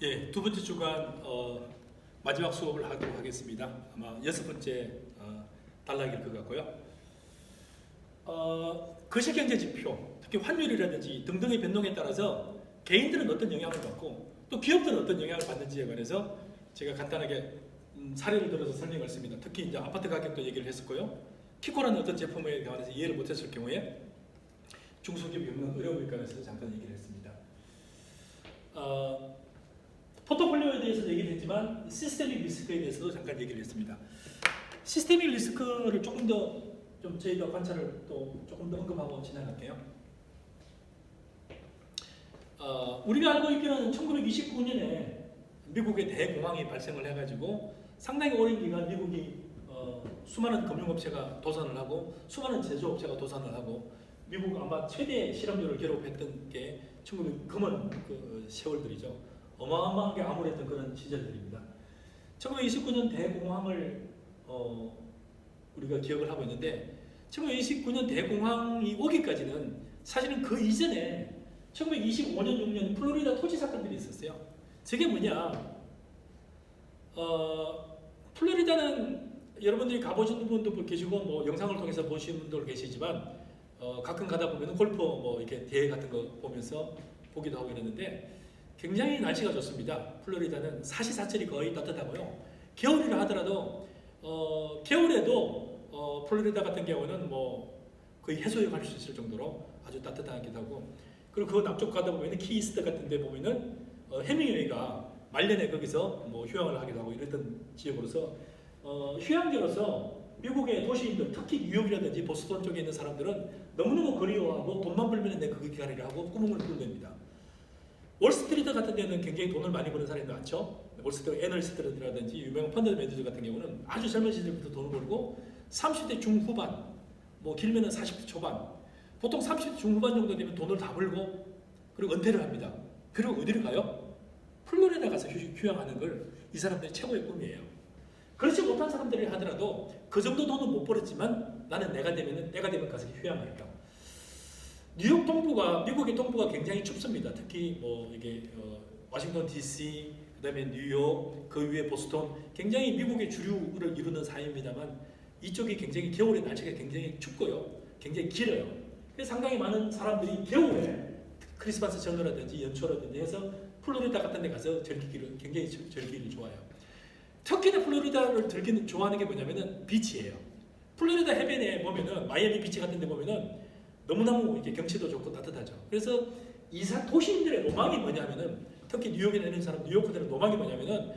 예, 두 번째 주간 마지막 수업을 하도록 하겠습니다. 아마 6번째 단락일 것 같고요. 거시경제 지표, 특히 환율이라든지 등등의 변동에 따라서 개인들은 어떤 영향을 받고 또 기업들은 어떤 영향을 받는지에 관해서 제가 간단하게 사례를 들어서 설명했습니다. 특히 이제 아파트 가격도 얘기를 했었고요. 키코라는 어떤 제품에 관해서 이해를 못했을 경우에 중소기업이 겪는 어려움에 관해서 잠깐 얘기를 했습니다. 포트폴리오에 대해서 얘기를 했지만 시스테믹 리스크에 대해서도 잠깐 얘기를 했습니다. 시스테믹 리스크를 조금 더 좀 저희가 관찰을 또 조금 더 언급하고 지나갈게요. 우리가 알고 있기로는 1929년에 미국의 대공황이 발생을 해가지고 상당히 오랜 기간 미국이 수많은 금융업체가 도산을 하고 수많은 제조업체가 도산을 하고 미국 아마 최대 실업률을 기록했던 게 1900 금은 그 세월들이죠. 어마어마하게 암울했던 그런 시절들입니다. 1929년 대공황을 우리가 기억을 하고 있는데 1929년 대공황이 오기까지는 사실은 그 이전에 1925년 6년 플로리다 토지 사건들이 있었어요. 저게 뭐냐? 플로리다는 여러분들이 가보신 분도 계시고 뭐 영상을 통해서 보신 분도 계시지만 가끔 가다 보면 골프 뭐 이렇게 대회 같은 거 보면서 보기도 하고 이랬는데 굉장히 날씨가 좋습니다. 플로리다는 사시사철이 거의 따뜻하고요. 겨울이라 하더라도 겨울에도 플로리다 같은 경우는 뭐 거의 해수욕 할 수 있을 정도로 아주 따뜻하기도 하고 그리고 그 남쪽 가다 보면 키이스트 같은 데 보면은 해밍웨이가 말년에 거기서 뭐 휴양을 하기도 하고 이랬던 지역으로서 휴양지로서 미국의 도시인들 특히 뉴욕이라든지 보스턴 쪽에 있는 사람들은 너무너무 그리워하고 돈만 벌면 내 거기 가리라 하고 꿈을 꾸는답니다. 월스트리트 같은 데는 굉장히 돈을 많이 버는 사람이 많죠. 월스트리트 애널리스트라든지 유명한 펀드 매니저 같은 경우는 아주 젊은 시절부터 돈을 벌고 30대 중후반, 뭐 길면은 40대 초반, 보통 30대 중후반 정도 되면 돈을 다 벌고 그리고 은퇴를 합니다. 그리고 어디를 가요? 플로리다 가서 휴양하는 걸 이 사람들의 최고의 꿈이에요. 그렇지 못한 사람들이 하더라도 그 정도 돈은 못 벌었지만 나는 때가 되면 가서 휴양하겠다. 뉴욕 동부가 미국의 동부가 굉장히 춥습니다. 특히 뭐 이게 워싱턴 DC, 그다음에 뉴욕, 그 위에 보스턴 굉장히 미국의 주류를 이루는 사회입니다만 이쪽이 굉장히 겨울에 날씨가 굉장히 춥고요, 굉장히 길어요. 그래서 상당히 많은 사람들이 겨울에 크리스마스 전후라든지 연초라든지 해서 플로리다 같은 데 가서 즐기기를 굉장히 즐기기를 좋아해요. 특히나 플로리다를 즐기는 좋아하는 게 뭐냐면은 비치예요. 플로리다 해변에 보면은 마이애미 비치 같은 데 보면은 너무너무 이렇게 경치도 좋고 따뜻하죠. 그래서 도시인들의 로망이 뭐냐면은 특히 뉴욕에 있는 사람, 뉴요커들의 로망이 뭐냐면은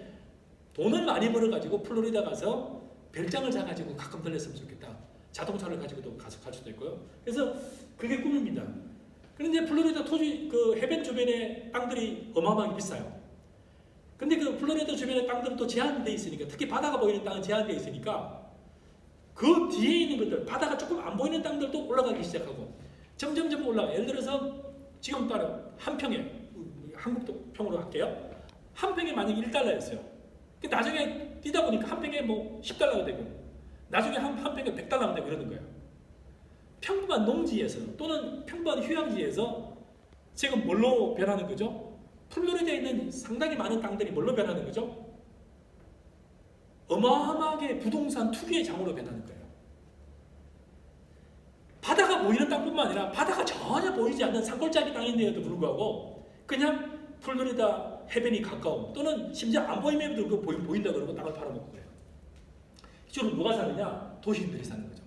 돈을 많이 벌어가지고 플로리다 가서 별장을 사가지고 가끔 들렸으면 좋겠다. 자동차를 가지고도 가서 갈 수도 있고요. 그래서 그게 꿈입니다. 그런데 플로리다 토지 그 해변 주변의 땅들이 어마어마하게 비싸요. 근데 그 플로리다 주변의 땅들은 또 제한되어 있으니까 특히 바다가 보이는 땅은 제한되어 있으니까 그 뒤에 있는 것들 바다가 조금 안 보이는 땅들도 올라가기 시작하고 점점 올라가. 예를 들어서 지금 따라 한 평에 한국도 평으로 할게요. 한 평에 만약에 1달러였어요. 나중에 뛰다 보니까 한 평에 뭐 10달러가 되고 나중에 한 평에 100달러가 되고 이러는 거예요. 평범한 농지에서 또는 평범한 휴양지에서 지금 뭘로 변하는 거죠? 플로리다에 있는 상당히 많은 땅들이 뭘로 변하는 거죠? 어마어마하게 부동산 투기의 장으로 변하는 거예요. 바다가 보이는 땅뿐만 아니라 바다가 전혀 보이지 않는 산골짜기 땅인데도 불구하고 그냥 플로리다 해변이 가까움 또는 심지어 안 보임에도 보인다 그러고 땅을 팔아먹고 그래요. 이쪽으로 누가 사느냐? 도시인들이 사는 거죠.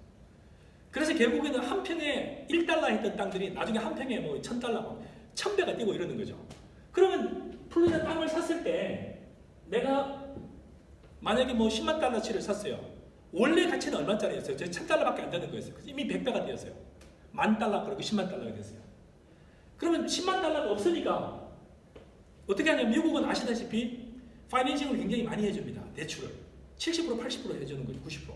그래서 결국에는 한 평에 1달러 했던 땅들이 나중에 한 평에 뭐 1000달러, 1000배가 뛰고 이러는 거죠. 그러면 플로리다 땅을 샀을 때 내가 만약에 뭐 10만 달러치를 샀어요. 원래 가치는 얼마짜리였어요? 1000달러밖에 안 되는 거였어요. 이미 100배가 되었어요. 10,000달러 그리고 10만 달러가 됐어요. 그러면 10만 달러가 없으니까 어떻게 하냐면 미국은 아시다시피 파이낸싱을 굉장히 많이 해줍니다. 대출을 70% 80% 해주는 거죠. 90%.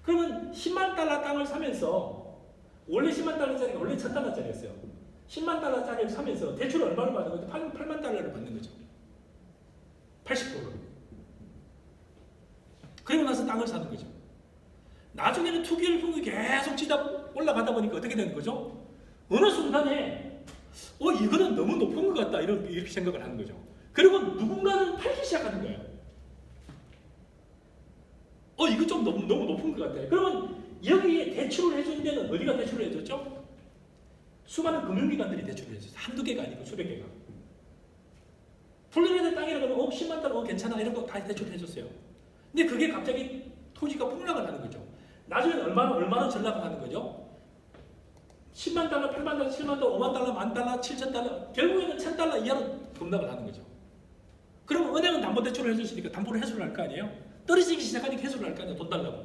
그러면 10만 달러 땅을 사면서 원래 10만 달러짜리가 원래 1000달러짜리였어요. 10만 달러짜리를 사면서 대출을 얼마를 받는 거죠? 8만 달러를 받는 거죠. 80%를. 그리고 나서 땅을 사는 거죠. 나중에는 투기율이 계속 올라가다 보니까 어떻게 되는 거죠? 어느 순간에 이거는 너무 높은 것 같다 이렇게 생각을 하는 거죠. 그리고 누군가는 팔기 시작하는 거예요. 이거 좀 너무 높은 것 같아요. 그러면 여기에 대출을 해주는 데는 어디가 대출을 해줬죠? 수많은 금융기관들이 대출을 해줬어요. 한두 개가 아니고 수백 개가. 플로리다 땅이라고 하면 10만 달러 괜찮아 이런 거 다 대출을 해줬어요. 근데 그게 갑자기 토지가 폭락을 하는 거죠. 나중에 얼마나 전락을 하는 거죠? 10만 달러, 8만 달러, 7만 달러, 5만 달러, 1만 달러, 7천 달러, 결국에는 1,000달러 이하로 급락을 하는 거죠. 그러면 은행은 담보대출을 해줬으니까 담보를 해소를 할 거 아니에요? 떨어지기 시작하니까 해소를 할 거 아니에요? 돈 달라고.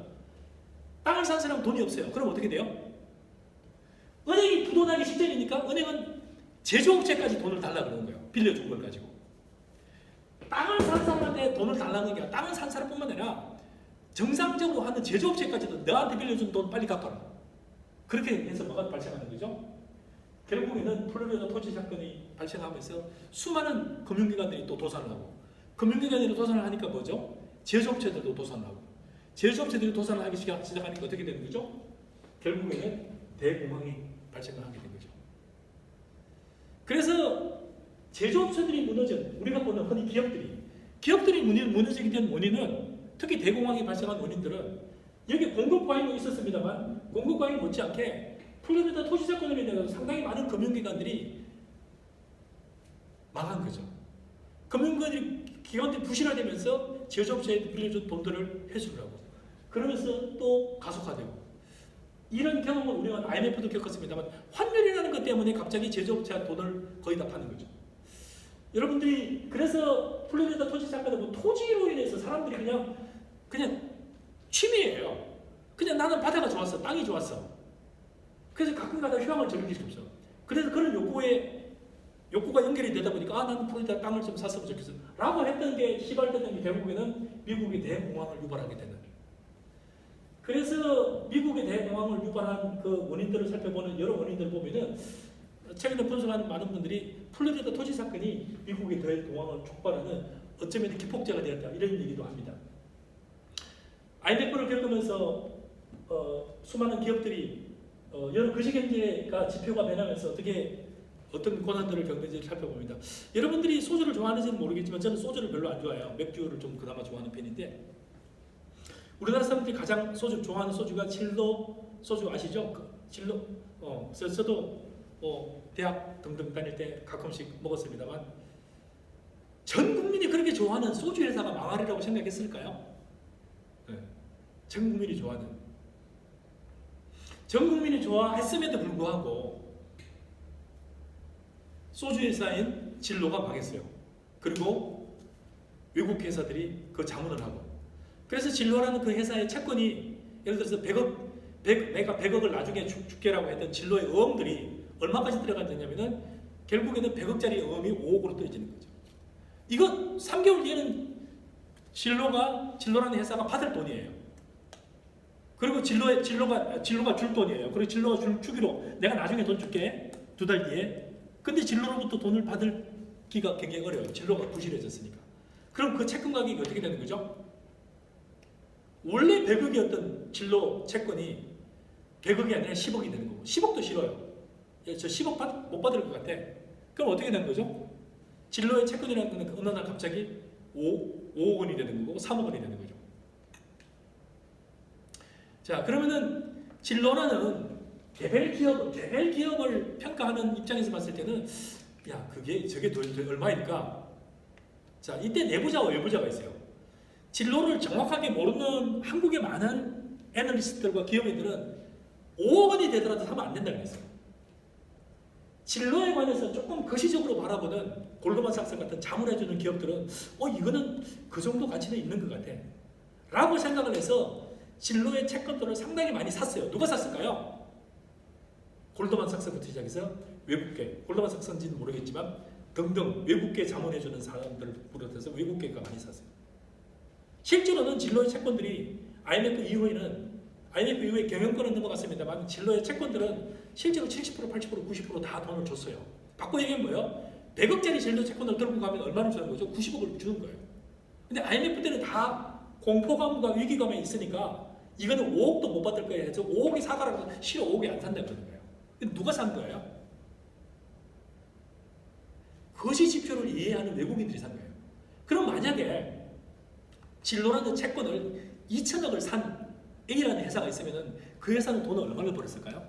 땅을 산 사람은 돈이 없어요. 그럼 어떻게 돼요? 은행이 부도나기 직전이니까 은행은 제조업체까지 돈을 달라 그러는 거예요. 빌려준 걸 가지고. 땅을 산 사람한테 돈을 달라는 게 아니라 땅을 산 사람뿐만 아니라 정상적으로 하는 제조업체까지도 너한테 빌려준 돈 빨리 갚아라. 그렇게 해서 뭐가 발생하는 거죠? 결국에는 플로리다 토지 사건이 발생하면서 수많은 금융기관들이 또 도산을 하고, 금융기관들이 도산을 하니까 뭐죠? 제조업체들도 도산을 하고, 제조업체들이 도산을 하기 시작하니까 어떻게 되는 거죠? 결국에는 대공황이 발생을 하게 된 거죠. 그래서 제조업체들이 무너진, 우리가 보는 흔히 기업들이 무너지게 된 원인은, 특히 대공황이 발생한 원인들은 여기 공급 과잉도 있었습니다만 공급 과잉 못지않게 플로리다 토지 사건으로 인해서 상당히 많은 금융기관들이 망한 거죠. 기관들이 부실화되면서 제조업체에 빌려준 돈들을 회수를 하고, 그러면서 또 가속화되고, 이런 경험은 우리가 IMF도 겪었습니다만 환율이라는 것 때문에 갑자기 제조업체가 돈을 거의 다 파는 거죠. 여러분들이 그래서 플로리다 토지 사건은 뭐 토지로 인해서 사람들이 그냥 취미예요. 그냥 나는 바다가 좋았어, 땅이 좋았어. 그래서 가끔가다 휴양을 즐길 수 없어. 그래서 그런 욕구가 연결이 되다 보니까 나는 플로리다 땅을 좀 샀으면 좋겠어 라고 했던 게 시발되던 게 결국에는 미국이 대공황을 유발하게 되는. 그래서 미국의 대공황을 유발한 그 원인들을 살펴보는 여러 원인들을 보면은 최근에 분석하는 많은 분들이 플로리다 토지 사건이 미국의 대공황을 촉발하는 어쩌면 기폭제가 되었다 이런 얘기도 합니다. IMF를 겪으면서 수많은 기업들이 여러 거시경제가 지표가 변하면서 어떤 고난들을 겪는지를 살펴봅니다. 여러분들이 소주를 좋아하는지는 모르겠지만 저는 소주를 별로 안 좋아해요. 맥주를 좀 그나마 좋아하는 편인데, 우리나라 사람들이 가장 좋아하는 소주가 진로 소주 아시죠? 진로. 저도 대학 등등 다닐 때 가끔씩 먹었습니다만, 전 국민이 그렇게 좋아하는 소주 회사가 망하리라고 생각했을까요? 네. 전 국민이 좋아했음에도 불구하고 소주 회사인 진로가 망했어요. 그리고 외국 회사들이 그 자문을 하고, 그래서 진로라는 그 회사의 채권이 예를 들어서 100억을 나중에 줄게라고 했던 진로의 어음들이 얼마까지 들어갔냐면은 결국에는 100억짜리 어음이 5억으로 떨어지는 거죠. 이거 3개월 뒤에는 진로라는 회사가 받을 돈이에요. 그리고 진로가 줄 돈이에요. 그리고 진로가 주기로 내가 나중에 돈 줄게 2달 뒤에. 근데 진로로부터 돈을 받기가 굉장히 어려워요. 진로가 부실해졌으니까. 그럼 그 채권 가격이 어떻게 되는 거죠? 원래 100억이었던 진로 채권이 100억이 아니라 10억이 되는 거고, 10억도 싫어요. 저 10억 못 받을 것 같아. 그럼 어떻게 되는 거죠? 진로의 채권이라는 거는 어느 날 갑자기 5억 원이 되는 거고 3억 원이 되는 거죠. 자, 그러면은 진로라는 개별 기업을 평가하는 입장에서 봤을 때는 저게 얼마일까? 자, 이때 내부자와 외부자가 있어요. 진로를 정확하게 모르는 한국의 많은 애널리스트들과 기업인들은 5억 원이 되더라도 사면 안 된다고 했어요. 진로에 관해서 조금 거시적으로 바라보는 골드만삭스 같은 자문해주는 기업들은 이거는 그 정도 가치는 있는 것 같아 라고 생각을 해서 진로의 채권들을 상당히 많이 샀어요. 누가 샀을까요? 골드만삭스부터 시작해서 외국계, 골드만삭스인지는 모르겠지만 등등 외국계 자문해주는 사람들을 비롯해서 외국계가 많이 샀어요. 실제로는 진로의 채권들이 IMF 이후에 경영권은 넘어갔습니다만 진로의 채권들은 실제로 70%, 80%, 90% 다 돈을 줬어요. 바꿔 얘기하면 뭐예요? 100억짜리 진로 채권을 들고 가면 얼마를 주는 거죠? 90억을 주는 거예요. 근데 IMF 때는 다 공포감과 위기감에 있으니까 이거는 5억도 못 받을 거예요 해서 5억이 사가라고 해서 싫어 5억이 안 산다고 그러는 거예요. 근데 누가 산 거예요? 거시 지표를 이해하는 외국인들이 산 거예요. 그럼 만약에 진로라는 채권을 2천억을 산 A라는 회사가 있으면 그 회사는 돈을 얼마를 벌었을까요?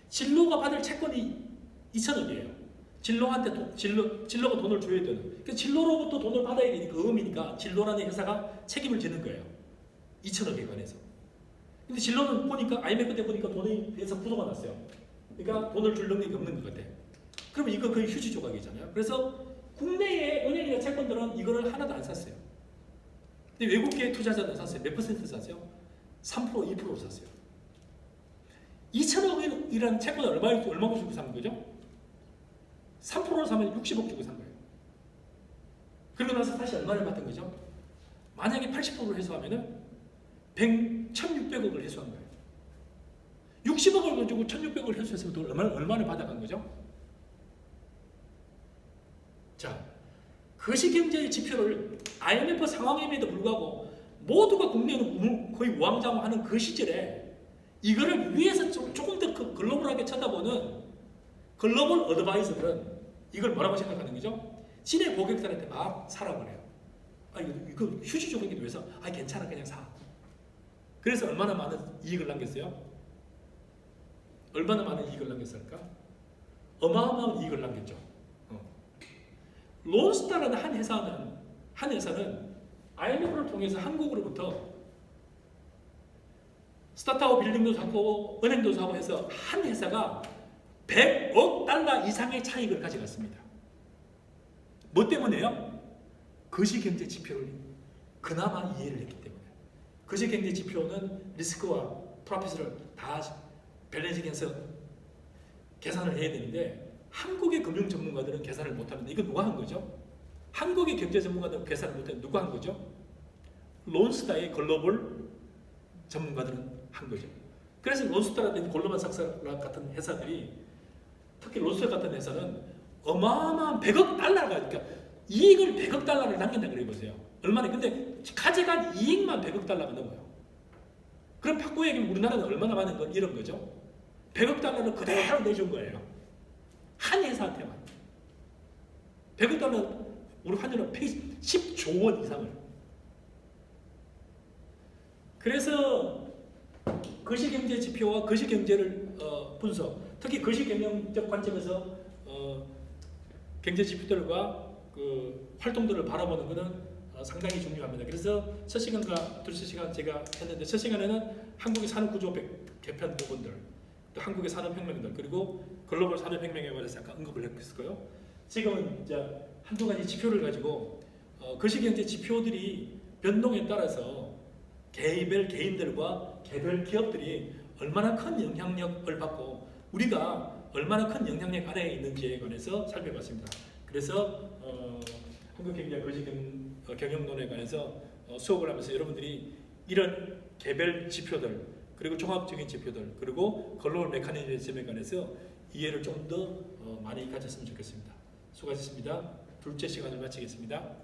진로가 받을 채권이 2천억이에요. 진로한테 진로가 돈을 줘야 되는. 그러니까 진로로부터 돈을 받아야 되니까 의미니까 진로라는 회사가 책임을 지는 거예요. 2천억에 관해서. 근데 진로는 보니까 IMF 때 보니까 돈에 대해서 부도가 났어요. 그러니까 돈을 줄 능력이 없는 것 같아. 그러면 이거 거의 휴지 조각이잖아요. 그래서 국내의 은행이나 채권들은 이거를 하나도 안 샀어요. 근데 외국계 투자자는 샀어요. 몇 퍼센트 샀어요? 3%, 2% 샀어요. 2천억이라는 채권을 얼마 주고 산 거죠? 3%를 사면 60억 주고 산 거예요. 그러고 나서 다시 얼마를 받은 거죠? 만약에 80%를 회수하면은 1,600억을 회수한 거예요. 60억을 가지고 1,600억을 회수했으면 돈 얼마를 받아간 거죠? 자, 거시경제의 지표를 IMF 상황임에도 불구하고 모두가 국내는 거의 우왕좌왕하는 그 시절에 이거를 위에서 조금 더 글로벌하게 쳐다보는 글로벌 어드바이저들은 이걸 뭐라고 생각하는 거죠? 진의 고객들한테 막 사라고 그래요. 아, 이거 휴지 조각이 돼서 괜찮아, 그냥 사. 그래서 얼마나 많은 이익을 남겼어요? 얼마나 많은 이익을 남겼을까? 어마어마한 이익을 남겼죠. 론스타라는 한 회사는 IMF를 통해서 한국으로부터 스타트업 빌딩도 사고 은행도 사고 해서 한 회사가 100억 달러 이상의 차익을 가져갔습니다. 뭐 때문에요? 거시경제 지표를 그나마 이해를 했기 때문에. 거시경제 지표는 리스크와 프로핏을 다 밸런싱해서 계산을 해야 되는데 한국의 금융 전문가들은 계산을 못합니다. 이거 누가 한 거죠? 한국의 경제 전문가들은 계산을 못하는 누가 한 거죠? 론스타의 글로벌 전문가들은 한 거죠. 그래서 론스타라든지 골드만삭스 같은 회사들이 특히 론스타 같은 회사는 어마어마한 100억 달러가 그러니까 이익을 100억 달러를 남긴다 그래 보세요. 얼마나 근데 가져간 이익만 100억 달러가 넘어요. 그럼 바꾸어 얘기하면 우리나라는 얼마나 많은 건 이런 거죠. 100억 달러를 그대로 내준 거예요. 한 회사한테만. 100억 달러 우리 환율은 10조 원 이상을. 그래서 거시경제 지표와 거시경제를 분석, 특히 거시경영적 관점에서 경제 지표들과 그 활동들을 바라보는 것은 상당히 중요합니다. 그래서 첫 시간과 둘째 시간 제가 했는데 첫 시간에는 한국의 산업구조 개편 부분들, 또 한국의 산업혁명들, 그리고 글로벌 산업혁명에 관해서 약간 언급을 했었고요. 지금은 이제 한두 가지 지표를 가지고 거시경제 지표들이 변동에 따라서 개별 개인들과 개별 기업들이 얼마나 큰 영향력을 받고 우리가 얼마나 큰 영향력 아래에 있는지에 관해서 살펴봤습니다. 그래서 한국경제 거시경영론에 관해서 수업을 하면서 여러분들이 이런 개별 지표들 그리고 종합적인 지표들 그리고 글로벌 메커니즘에 관해서 이해를 좀 더 많이 가졌으면 좋겠습니다. 수고하셨습니다. 둘째 시간을 마치겠습니다.